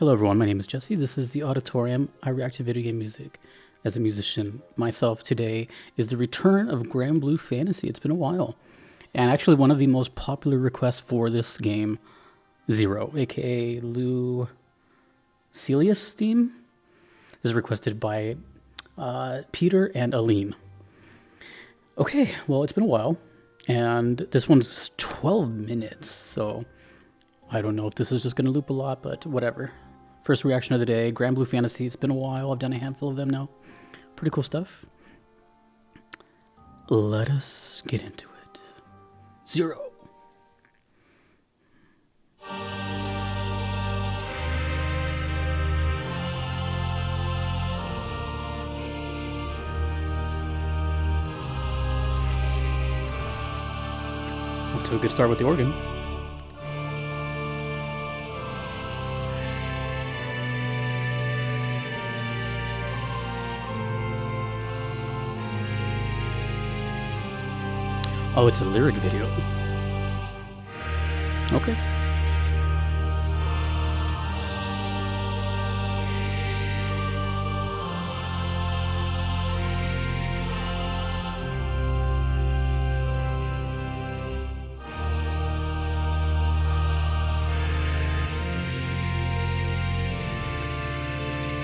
Hello everyone, my name is Jesse. This is the Auditorium. I react to video game music as a musician myself. Today is the return of Granblue Fantasy. It's been a while. And actually one of the most popular requests for this game, Zero, aka Lou Celius theme, is requested by Peter and Aline. Okay, well, it's been a while, and this one's 12 minutes, so I don't know if this is just going to loop a lot, but whatever. First reaction of the day, Granblue Fantasy. It's been a while. I've done a handful of them now. Pretty cool stuff. Let us get into it. Zero. Off to a good start with the organ. Oh, it's a lyric video. Okay.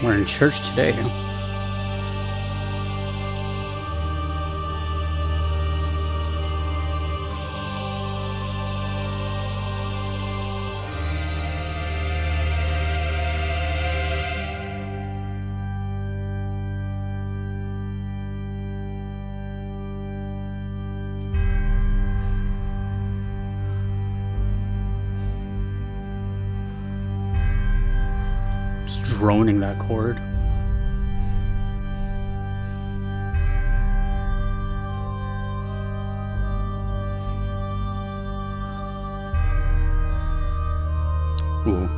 We're in church today. Just droning that chord. Ooh.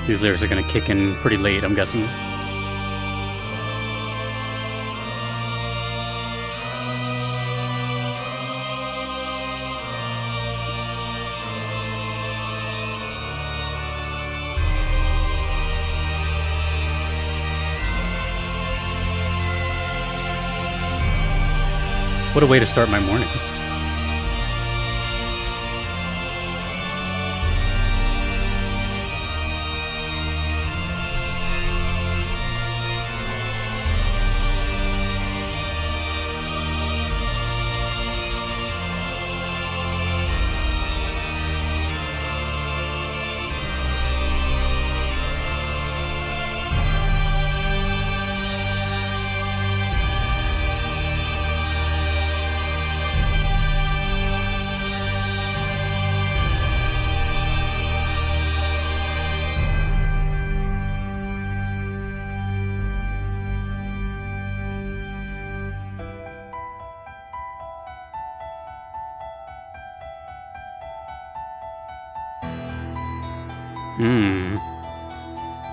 These lyrics are going to kick in pretty late, I'm guessing. What a way to start my morning.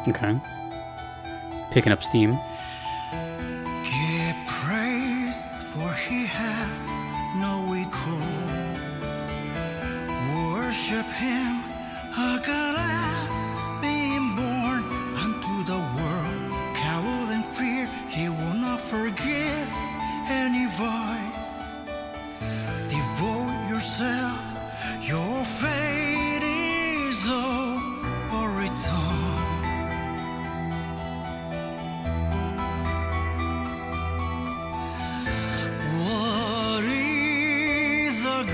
Okay. Picking up steam. Give praise, for he has no equal. Worship him, a God has been born unto the world. Cowl and fear, he will not forgive any voice. Devote yourself, your fate is over return.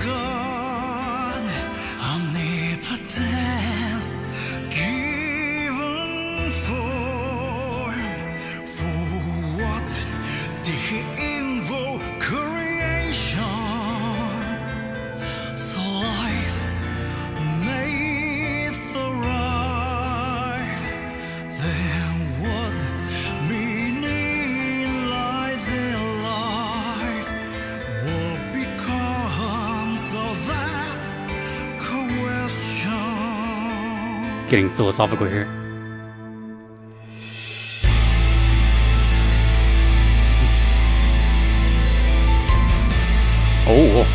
God, omnipotence, given for what did he invoke creation? getting philosophical here. Oh.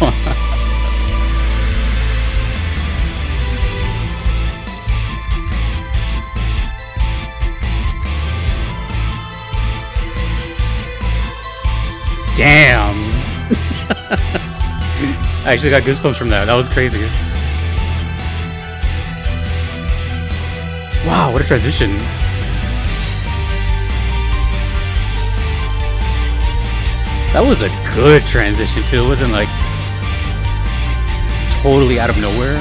Damn. I actually got goosebumps from that. That was crazy. Wow, what a transition. That was a good transition too. It wasn't like totally out of nowhere.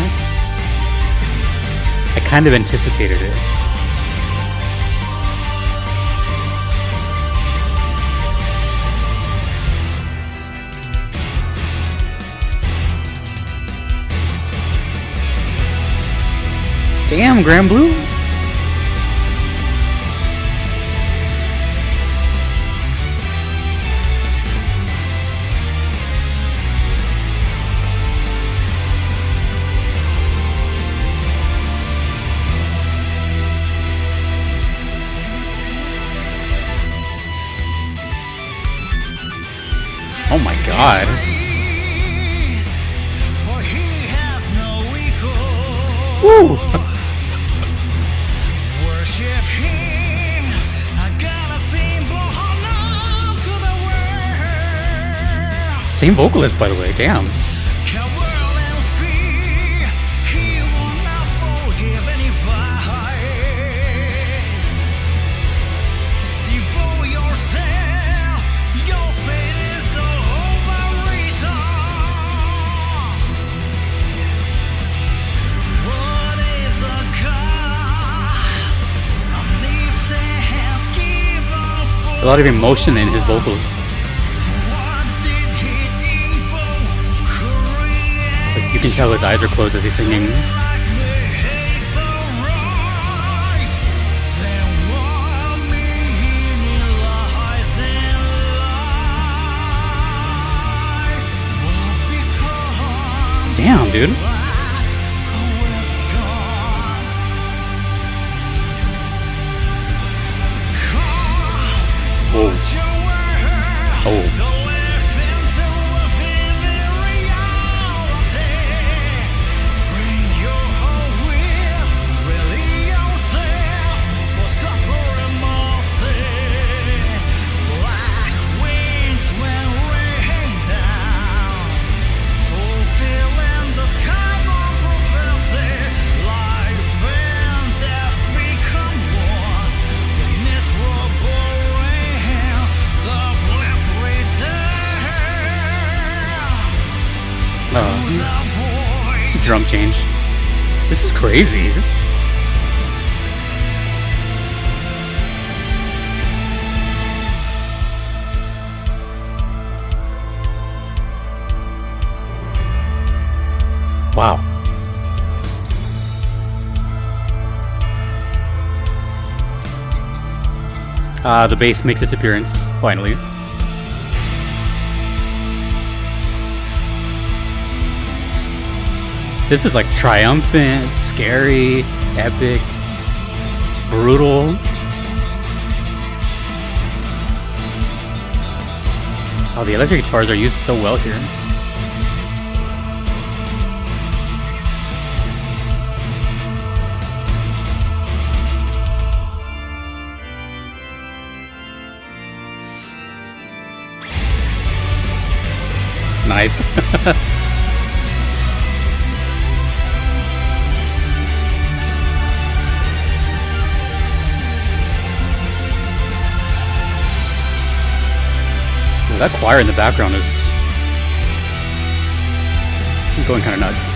I kind of anticipated it. Damn, Granblue. Oh my god. Woo! Same vocalist, by the way. Damn. A lot of emotion in his vocals. Like you can tell his eyes are closed as he's singing. Damn, dude. Oh. Drum change. This is crazy. Wow. The bass makes its appearance, finally. This is like triumphant, scary, epic, brutal. Oh, the electric guitars are used so well here. Nice. That choir in the background is going kind of nuts.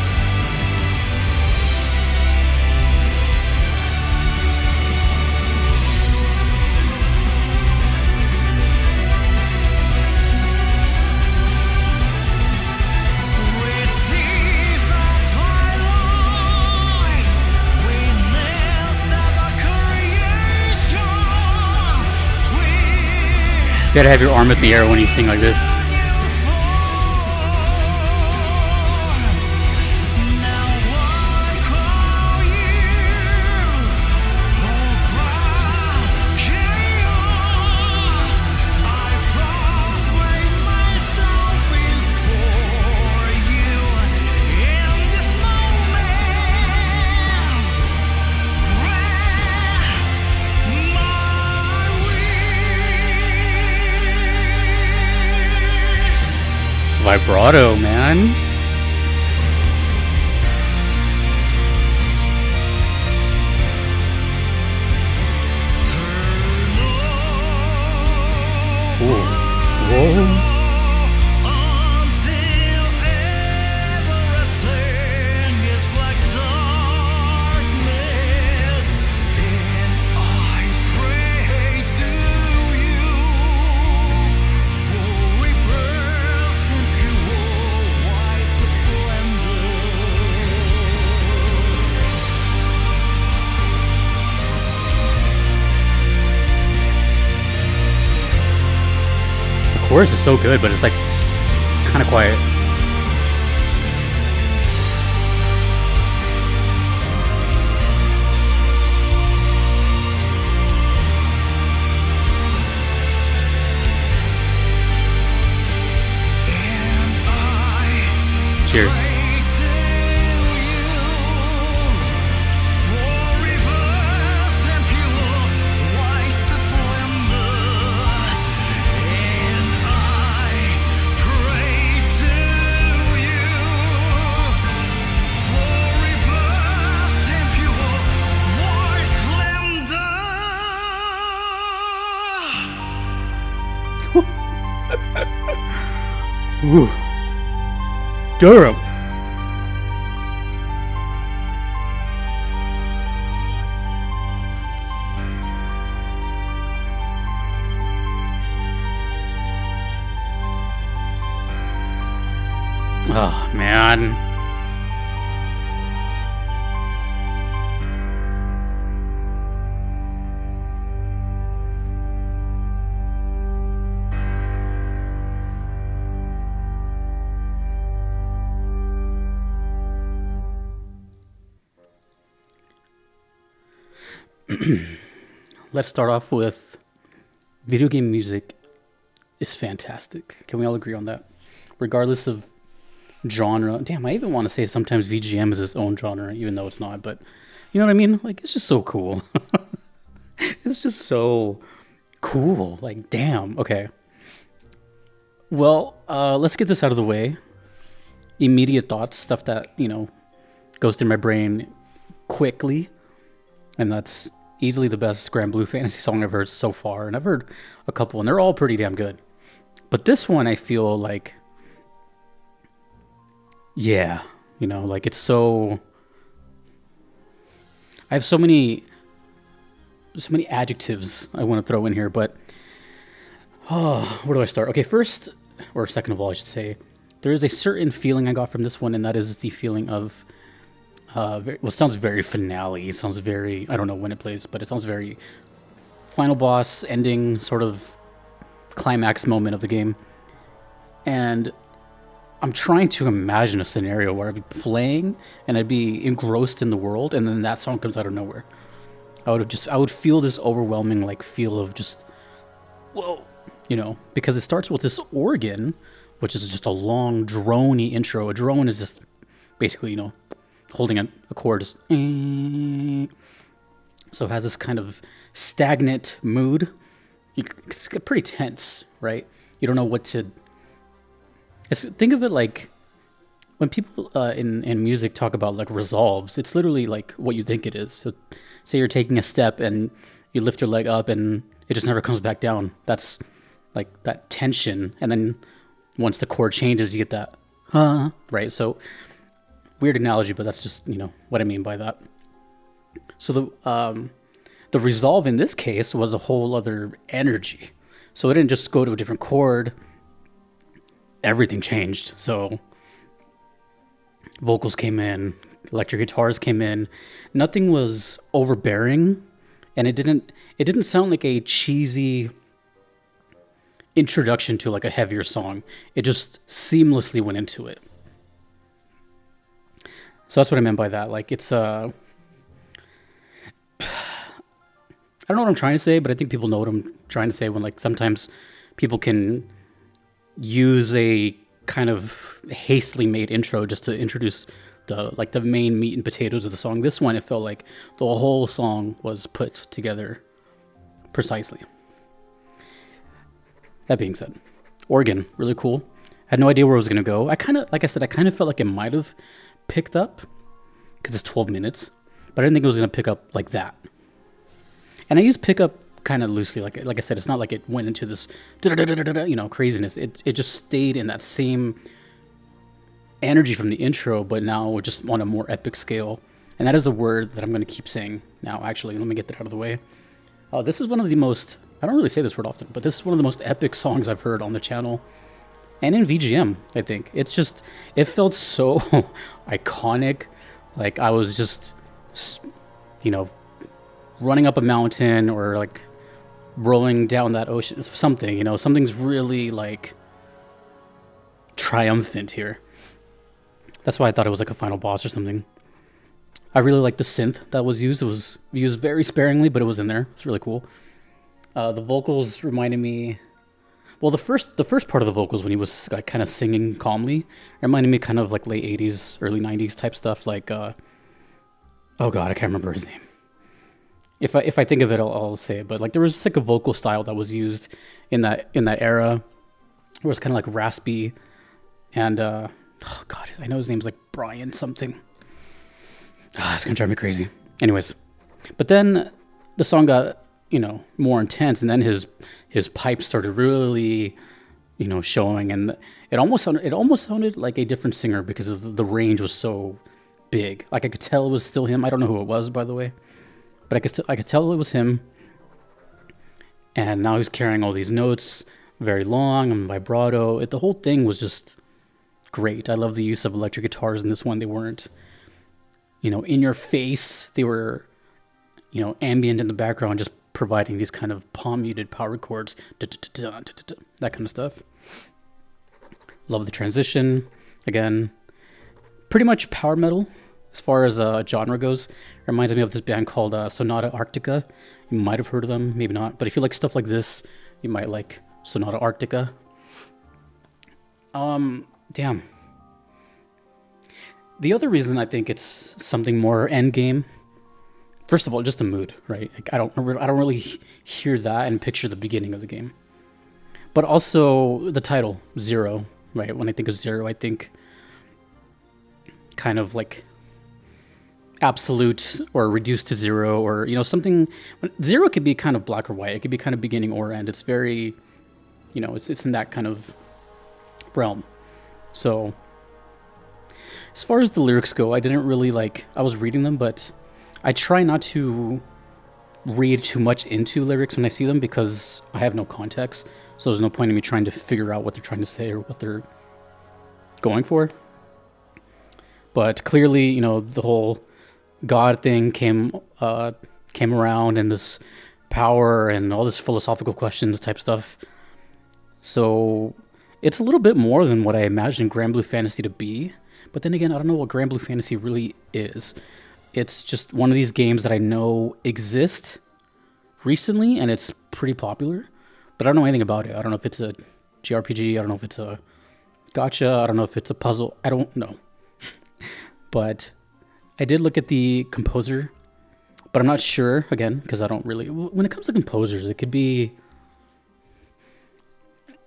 You gotta have your arm in the air when you sing like this. vibrato, man. Ooh. Whoa. The chorus is so good, but it's like kind of quiet. Cheers. Ooh. Durham. Oh, man. Let's start off with video game music is fantastic. Can we all agree on that? Regardless of genre. Damn, I even want to say sometimes VGM is its own genre, even though it's not. But you know what I mean? Like, it's just so cool. It's just so cool. Like, damn. Okay. Well, let's get this out of the way. Immediate thoughts, stuff that, goes through my brain quickly. And that's easily the best Granblue fantasy song I've heard so far. And I've heard a couple, and they're all pretty damn good. But this one, I feel like, yeah, like it's so... I have so many adjectives I want to throw in here, but... where do I start? Okay, first, or second of all, I should say, there is a certain feeling I got from this one, and that is the feeling of... it sounds very finale. It sounds very... I don't know when it plays, but it sounds very final boss, ending, sort of climax moment of the game. And I'm trying to imagine a scenario where I'd be playing and I'd be engrossed in the world, and then that song comes out of nowhere. I would feel this overwhelming feel of just, whoa, because it starts with this organ, which is just a long droney intro. A drone is just basically, holding a chord. So it has this kind of stagnant mood. It's pretty tense, right? You don't know what to... think of it like when people in music talk about resolves, it's literally like what you think it is. So say you're taking a step and you lift your leg up and it just never comes back down. That's like that tension. And then once the chord changes, you get that, right? So weird analogy, but that's just, what I mean by that. So the resolve in this case was a whole other energy. So it didn't just go to a different chord. Everything changed. So vocals came in, electric guitars came in. Nothing was overbearing, and it didn't sound like a cheesy introduction to a heavier song. It just seamlessly went into it. So that's what I meant by that. It's I don't know what I'm trying to say, but I think people know what I'm trying to say when sometimes people can use a kind of hastily made intro just to introduce the main meat and potatoes of the song. This one, it felt like the whole song was put together precisely. That being said, organ, really cool. had no idea where it was gonna go. I kind of, like I said, I kind of felt like it might have picked up because it's 12 minutes, but I didn't think it was gonna pick up like that. And I use pick up kind of loosely, like I said, it's not like it went into this craziness. It just stayed in that same energy from the intro, but now just on a more epic scale. And that is a word that I'm going to keep saying now. Actually, let me get that out of the way. This is one of the most, I don't really say this word often, but this is one of the most epic songs I've heard on the channel and in VGM. I think it's just, it felt so iconic. Like I was just, running up a mountain or like rolling down that ocean, something, something's really like triumphant here. That's why I thought it was like a final boss or something. I really like the synth that was used. It was used very sparingly, but it was in there. It's really cool. The vocals reminded me, well, the first part of the vocals when he was like kind of singing calmly reminded me kind of like late 80s, early 90s type stuff. Like, oh God, I can't remember his name. If I think of it, I'll say it. But like there was like a vocal style that was used in that era, where it was kind of like raspy, and oh God, I know his name's like Brian something. It's gonna drive me crazy. Anyways, but then the song got more intense, and then his pipes started really showing, and it almost sounded like a different singer because of the range was so big. Like I could tell it was still him. I don't know who it was, by the way. But I could tell it was him, and now he's carrying all these notes, very long and vibrato. The whole thing was just great. I love the use of electric guitars in this one. They weren't, in your face. They were, ambient in the background, just providing these kind of palm muted power chords, that kind of stuff. Love the transition. Again, pretty much power metal. As far as genre goes, it reminds me of this band called Sonata Arctica. You might have heard of them, maybe not. But if you like stuff like this, you might like Sonata Arctica. Damn. The other reason I think it's something more endgame, first of all, just the mood, right? Like I don't really hear that and picture the beginning of the game. But also the title, Zero, right? When I think of Zero, I think kind of like absolute or reduced to zero, or something. Zero could be kind of black or white. It could be kind of beginning or end. It's very, it's in that kind of realm. So as far as the lyrics go, I didn't really I was reading them, but I try not to read too much into lyrics when I see them because I have no context. So there's no point in me trying to figure out what they're trying to say or what they're going for. But clearly, the whole God thing came around, and this power and all this philosophical questions type stuff. So it's a little bit more than what I imagined Granblue Fantasy to be. But then again, I don't know what Granblue Fantasy really is. It's just one of these games that I know exist recently, and it's pretty popular. But I don't know anything about it. I don't know if it's a JRPG. I don't know if it's a gacha. I don't know if it's a puzzle. I don't know. But I did look at the composer, but I'm not sure, again, because I don't really... When it comes to composers, it could be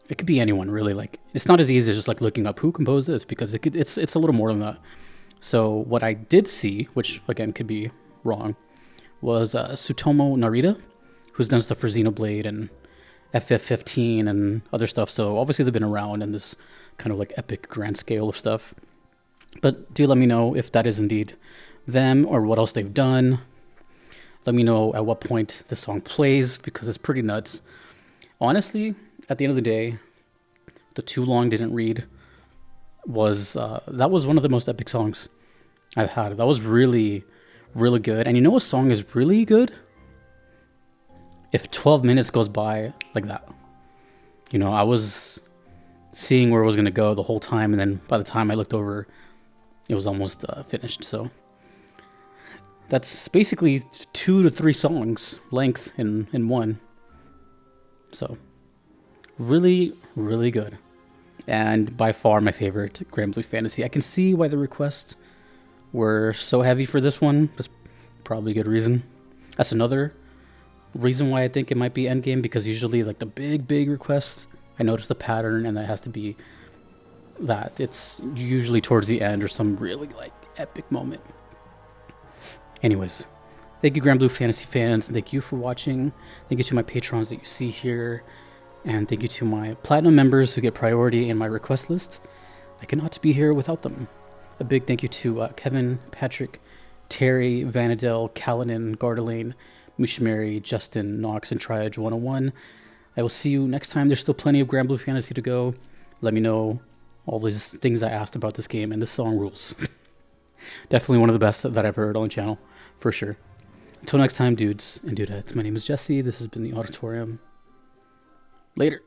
anyone, really. Like, it's not as easy as just looking up who composed this, because it's a little more than that. So what I did see, which again could be wrong, was Tsutomu Narita, who's done stuff for Xenoblade and FF15 and other stuff. So obviously they've been around in this kind of epic grand scale of stuff. But do let me know if that is indeed them or what else they've done. Let me know at what point this song plays, because it's pretty nuts. Honestly, at the end of the day, the Too Long Didn't Read was that was one of the most epic songs I've had. That was really, really good. And a song is really good if 12 minutes goes by like that. I was seeing where it was going to go the whole time, and then by the time I looked over, it was almost finished. So that's basically 2 to 3 songs length in one. So really, really good. And by far my favorite Granblue Fantasy. I can see why the requests were so heavy for this one. That's probably a good reason. That's another reason why I think it might be endgame, because usually the big requests, I notice the pattern, and that has to be that. It's usually towards the end or some really like epic moment. Anyways, thank you Granblue Fantasy fans, and thank you for watching. Thank you to my patrons that you see here, and thank you to my platinum members who get priority in my request list. I cannot be here without them. A big thank you to Kevin, Patrick, Terry, Vanadel, Callanan, Gardelane, Mushimari, Justin, Knox, and Triage 101. I will see you next time. There's still plenty of Granblue Fantasy to go. Let me know all these things I asked about this game, and this song rules. Definitely one of the best that I've heard on the channel, for sure. Until next time, dudes and dudettes, my name is Jesse. This has been the Auditorium. Later.